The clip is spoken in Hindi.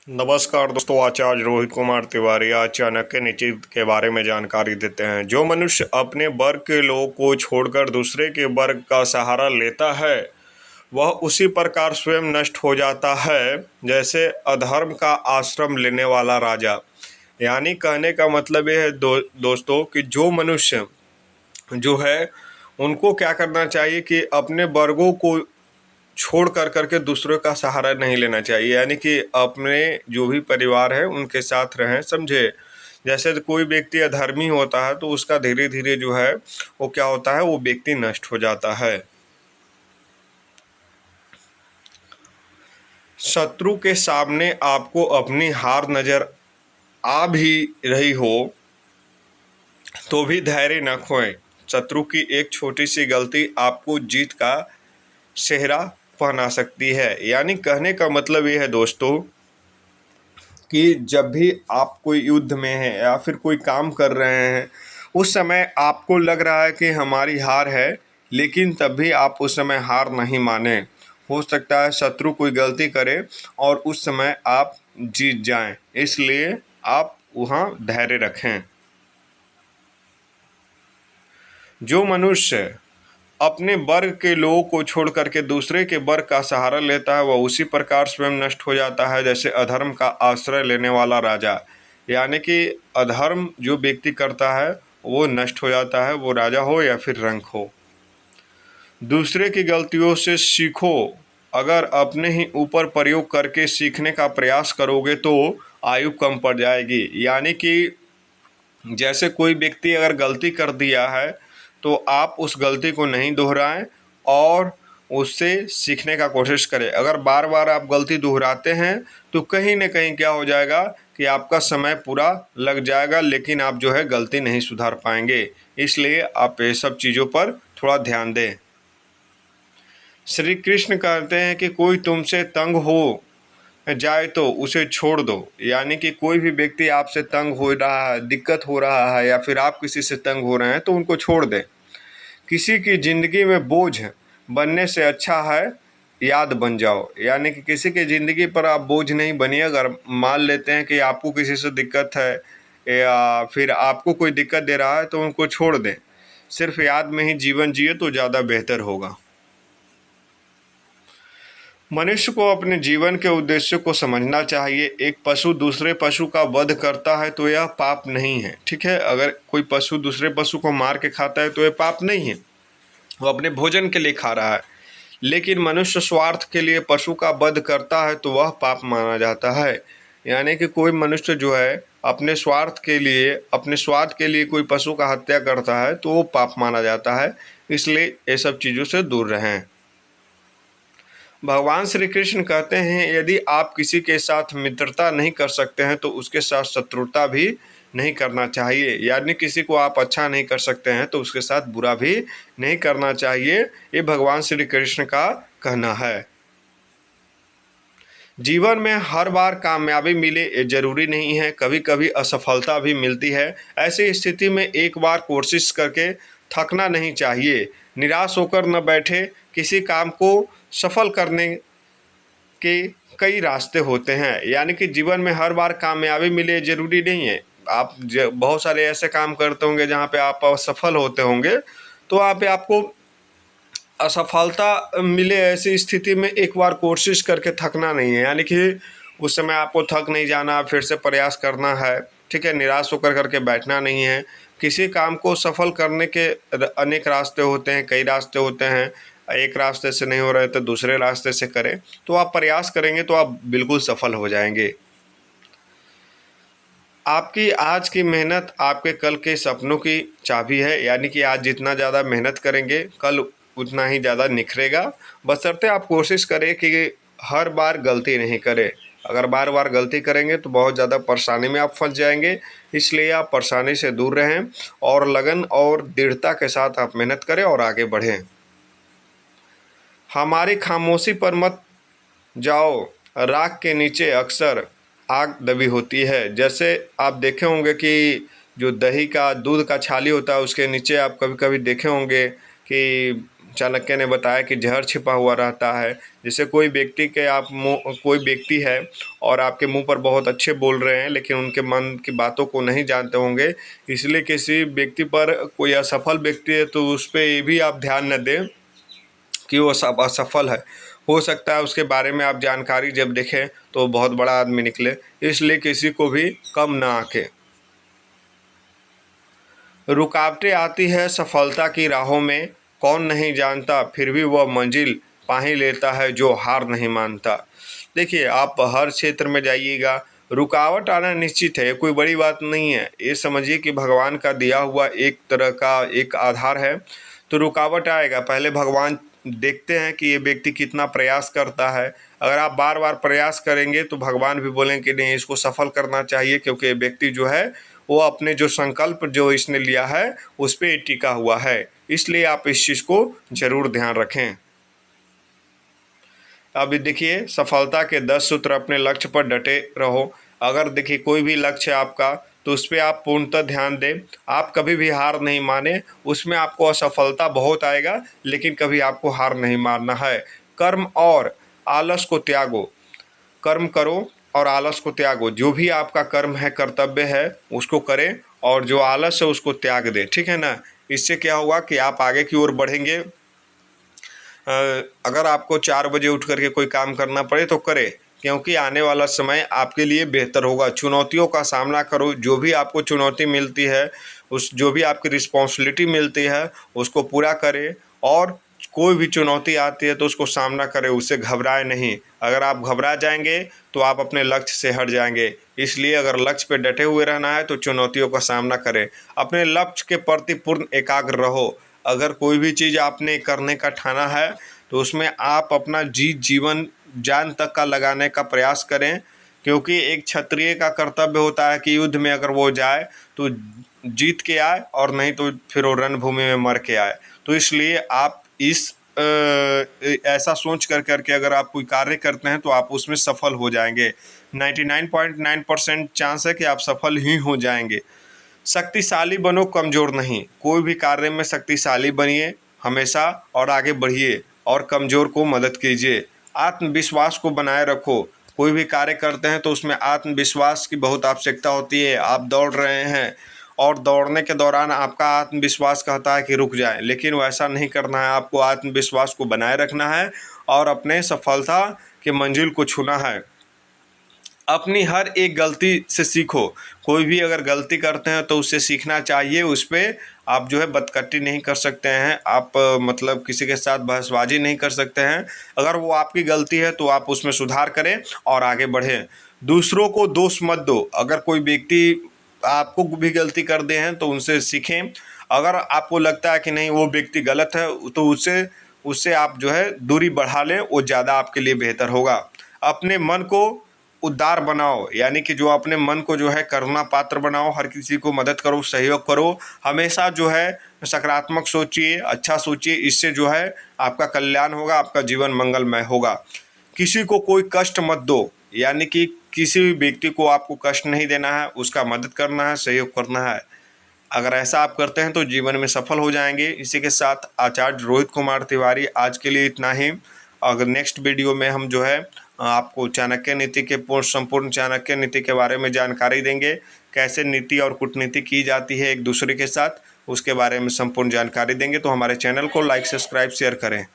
नमस्कार दोस्तों, आचार्य रोहित कुमार तिवारी आज चाणक्य नीति के बारे में जानकारी देते हैं। जो मनुष्य अपने वर्ग के लोगों को छोड़कर दूसरे के वर्ग का सहारा लेता है वह उसी प्रकार स्वयं नष्ट हो जाता है जैसे अधर्म का आश्रम लेने वाला राजा। यानी कहने का मतलब यह है दोस्तों कि जो मनुष्य जो है उनको क्या करना चाहिए कि अपने वर्गों को छोड़ कर करके दूसरों का सहारा नहीं लेना चाहिए। यानी कि अपने जो भी परिवार है उनके साथ रहें, समझे। जैसे कोई व्यक्ति अधर्मी होता है तो उसका धीरे धीरे जो है वो क्या होता है, वो व्यक्ति नष्ट हो जाता है। शत्रु के सामने आपको अपनी हार नजर आ भी रही हो तो भी धैर्य न खोएं। शत्रु की एक छोटी सी गलती आपको जीत का सेहरा पहना सकती है। यानी कहने का मतलब ये है दोस्तों कि जब भी आप कोई युद्ध में हैं या फिर कोई काम कर रहे हैं, उस समय आपको लग रहा है कि हमारी हार है, लेकिन तब भी आप उस समय हार नहीं माने। हो सकता है शत्रु कोई गलती करे और उस समय आप जीत जाएं, इसलिए आप वहाँ धैर्य रखें। जो मनुष्य अपने वर्ग के लोगों को छोड़ करके दूसरे के वर्ग का सहारा लेता है वह उसी प्रकार स्वयं नष्ट हो जाता है जैसे अधर्म का आश्रय लेने वाला राजा। यानी कि अधर्म जो व्यक्ति करता है वो नष्ट हो जाता है, वो राजा हो या फिर रंक हो। दूसरे की गलतियों से सीखो। अगर अपने ही ऊपर प्रयोग करके सीखने का प्रयास करोगे तो आयु कम पड़ जाएगी। यानी कि जैसे कोई व्यक्ति अगर गलती कर दिया है तो आप उस गलती को नहीं दोहराएं और उससे सीखने का कोशिश करें। अगर बार बार आप गलती दोहराते हैं तो कहीं ना कहीं क्या हो जाएगा कि आपका समय पूरा लग जाएगा, लेकिन आप जो है गलती नहीं सुधार पाएंगे। इसलिए आप ये सब चीज़ों पर थोड़ा ध्यान दें। श्री कृष्ण कहते हैं कि कोई तुमसे तंग हो जाए तो उसे छोड़ दो। यानी कि कोई भी व्यक्ति आपसे तंग हो रहा है, दिक्कत हो रहा है या फिर आप किसी से तंग हो रहे हैं तो उनको छोड़ दें। किसी की ज़िंदगी में बोझ बनने से अच्छा है याद बन जाओ। यानी कि किसी की ज़िंदगी पर आप बोझ नहीं बनिए। अगर मान लेते हैं कि आपको किसी से दिक्कत है या फिर आपको कोई दिक्कत दे रहा है तो उनको छोड़ दें। सिर्फ याद में ही जीवन जिए तो ज़्यादा बेहतर होगा। मनुष्य को अपने जीवन के उद्देश्य को समझना चाहिए। एक पशु दूसरे पशु का वध करता है तो यह पाप नहीं है, ठीक है। अगर कोई पशु दूसरे पशु को मार के खाता है तो यह पाप नहीं है, वो अपने भोजन के लिए खा रहा है। लेकिन मनुष्य स्वार्थ के लिए पशु का वध करता है तो वह पाप माना जाता है। यानी कि कोई मनुष्य जो है अपने स्वार्थ के लिए, अपने स्वाद के लिए कोई पशु का हत्या करता है तो वो पाप माना जाता है। इसलिए ये सब चीज़ों से दूर रहें। भगवान श्री कृष्ण कहते हैं यदि आप किसी के साथ मित्रता नहीं कर सकते हैं तो उसके साथ शत्रुता भी नहीं करना चाहिए। यानी किसी को आप अच्छा नहीं कर सकते हैं तो उसके साथ बुरा भी नहीं करना चाहिए। ये भगवान श्री कृष्ण का कहना है। जीवन में हर बार कामयाबी मिले ये जरूरी नहीं है, कभी कभी असफलता भी मिलती है। ऐसी स्थिति में एक बार कोशिश करके थकना नहीं चाहिए। निराश होकर न बैठे। किसी काम को सफल करने के कई रास्ते होते हैं। यानी कि जीवन में हर बार कामयाबी मिले ज़रूरी नहीं है। आप बहुत सारे ऐसे काम करते होंगे जहाँ पे आप असफल होते होंगे, तो आप आपको असफलता मिले ऐसी स्थिति में एक बार कोशिश करके थकना नहीं है। यानी कि उस समय आपको थक नहीं जाना, फिर से प्रयास करना है, ठीक है। निराश होकर करके बैठना नहीं है। किसी काम को सफल करने के अनेक रास्ते होते हैं, कई रास्ते होते हैं। एक रास्ते से नहीं हो रहे तो दूसरे रास्ते से करें, तो आप प्रयास करेंगे तो आप बिल्कुल सफल हो जाएंगे। आपकी आज की मेहनत आपके कल के सपनों की चाबी है। यानी कि आज जितना ज़्यादा मेहनत करेंगे कल उतना ही ज़्यादा निखरेगा। बशर्ते आप कोशिश करें कि हर बार गलती नहीं करें। अगर बार बार गलती करेंगे तो बहुत ज़्यादा परेशानी में आप फंस जाएंगे। इसलिए आप परेशानी से दूर रहें और लगन और दृढ़ता के साथ आप मेहनत करें और आगे बढ़ें। हमारी खामोशी पर मत जाओ। राख के नीचे अक्सर आग दबी होती है। जैसे आप देखे होंगे कि जो दही का दूध का छाली होता है उसके नीचे आप कभी कभी देखे होंगे कि चाणक्य ने बताया कि जहर छिपा हुआ रहता है। जैसे कोई व्यक्ति के आप मुँह कोई व्यक्ति है और आपके मुंह पर बहुत अच्छे बोल रहे हैं, लेकिन उनके मन की बातों को नहीं जानते होंगे। इसलिए किसी व्यक्ति पर, कोई असफल व्यक्ति है तो उस पे ये भी आप ध्यान न दें कि वो सब असफल है। हो सकता है उसके बारे में आप जानकारी जब देखें तो बहुत बड़ा आदमी निकले। इसलिए किसी को भी कम ना आके। रुकावटें आती है सफलता की राहों में, कौन नहीं जानता, फिर भी वह मंजिल पा ही लेता है जो हार नहीं मानता। देखिए, आप हर क्षेत्र में जाइएगा, रुकावट आना निश्चित है, कोई बड़ी बात नहीं है। ये समझिए कि भगवान का दिया हुआ एक तरह का एक आधार है। तो रुकावट आएगा, पहले भगवान देखते हैं कि ये व्यक्ति कितना प्रयास करता है। अगर आप बार बार प्रयास करेंगे तो भगवान भी बोलेंगे कि नहीं, इसको सफल करना चाहिए, क्योंकि ये व्यक्ति जो है वो अपने जो संकल्प जो इसने लिया है उस पर टिका हुआ है। इसलिए आप इस चीज़ को ज़रूर ध्यान रखें। अभी देखिए, सफलता के 10 सूत्र। अपने लक्ष्य पर डटे रहो। अगर देखिए कोई भी लक्ष्य है आपका तो उस पर आप पूर्णतः ध्यान दें। आप कभी भी हार नहीं माने। उसमें आपको असफलता बहुत आएगा, लेकिन कभी आपको हार नहीं मानना है। कर्म और आलस को त्यागो। कर्म करो और आलस को त्यागो। जो भी आपका कर्म है, कर्तव्य है, उसको करें, और जो आलस है उसको त्याग दें। ठीक है ना। इससे क्या होगा कि आप आगे की ओर बढ़ेंगे। अगर आपको 4 बजे उठ करके कोई काम करना पड़े तो करें, क्योंकि आने वाला समय आपके लिए बेहतर होगा। चुनौतियों का सामना करो। जो भी आपको चुनौती मिलती है, उस जो भी आपकी रिस्पॉन्सिबिलिटी मिलती है उसको पूरा करें। और कोई भी चुनौती आती है तो उसको सामना करें, उससे घबराए नहीं। अगर आप घबरा जाएंगे तो आप अपने लक्ष्य से हट जाएंगे। इसलिए अगर लक्ष्य पे डटे हुए रहना है तो चुनौतियों का सामना करें। अपने लक्ष्य के प्रति पूर्ण एकाग्र रहो। अगर कोई भी चीज़ आपने करने का ठाना है तो उसमें आप अपना जीवन जान तक का लगाने का प्रयास करें, क्योंकि एक क्षत्रिय का कर्तव्य होता है कि युद्ध में अगर वो जाए तो जीत के आए, और नहीं तो फिर वो रणभूमि में मर के आए। तो इसलिए आप इस ऐसा सोच करके अगर आप कोई कार्य करते हैं तो आप उसमें सफल हो जाएंगे। 99.9% चांस है कि आप सफल ही हो जाएंगे। शक्तिशाली बनो, कमज़ोर नहीं। कोई भी कार्य में शक्तिशाली बनिए हमेशा, और आगे बढ़िए, और कमज़ोर को मदद कीजिए। आत्मविश्वास को बनाए रखो। कोई भी कार्य करते हैं तो उसमें आत्मविश्वास की बहुत आवश्यकता होती है। आप दौड़ रहे हैं और दौड़ने के दौरान आपका आत्मविश्वास कहता है कि रुक जाए, लेकिन वैसा नहीं करना है। आपको आत्मविश्वास को बनाए रखना है और अपने सफलता के मंजिल को छूना है। अपनी हर एक गलती से सीखो। कोई भी अगर गलती करते हैं तो उससे सीखना चाहिए। उस पर आप जो है बदकट्टी नहीं कर सकते हैं। आप मतलब किसी के साथ बहसबाजी नहीं कर सकते हैं। अगर वो आपकी गलती है तो आप उसमें सुधार करें और आगे बढ़ें। दूसरों को दोष मत दो। अगर कोई व्यक्ति आपको भी गलती कर दे हैं तो उनसे सीखें। अगर आपको लगता है कि नहीं वो व्यक्ति गलत है तो उससे उससे आप जो है दूरी बढ़ा लें, वो ज़्यादा आपके लिए बेहतर होगा। अपने मन को उदार बनाओ, यानी कि जो अपने मन को जो है करुणा पात्र बनाओ। हर किसी को मदद करो, सहयोग करो। हमेशा जो है सकारात्मक सोचिए, अच्छा सोचिए। इससे जो है आपका कल्याण होगा, आपका जीवन मंगलमय होगा। किसी को कोई कष्ट मत दो, यानी कि किसी भी व्यक्ति को आपको कष्ट नहीं देना है, उसका मदद करना है, सहयोग करना है। अगर ऐसा आप करते हैं तो जीवन में सफल हो जाएंगे। इसी के साथ आचार्य रोहित कुमार तिवारी, आज के लिए इतना ही। अगर नेक्स्ट वीडियो में हम जो है आपको चाणक्य नीति के संपूर्ण चाणक्य नीति के बारे में जानकारी देंगे। कैसे नीति और कूटनीति की जाती है एक दूसरे के साथ, उसके बारे में संपूर्ण जानकारी देंगे। तो हमारे चैनल को लाइक, सब्सक्राइब, शेयर करें।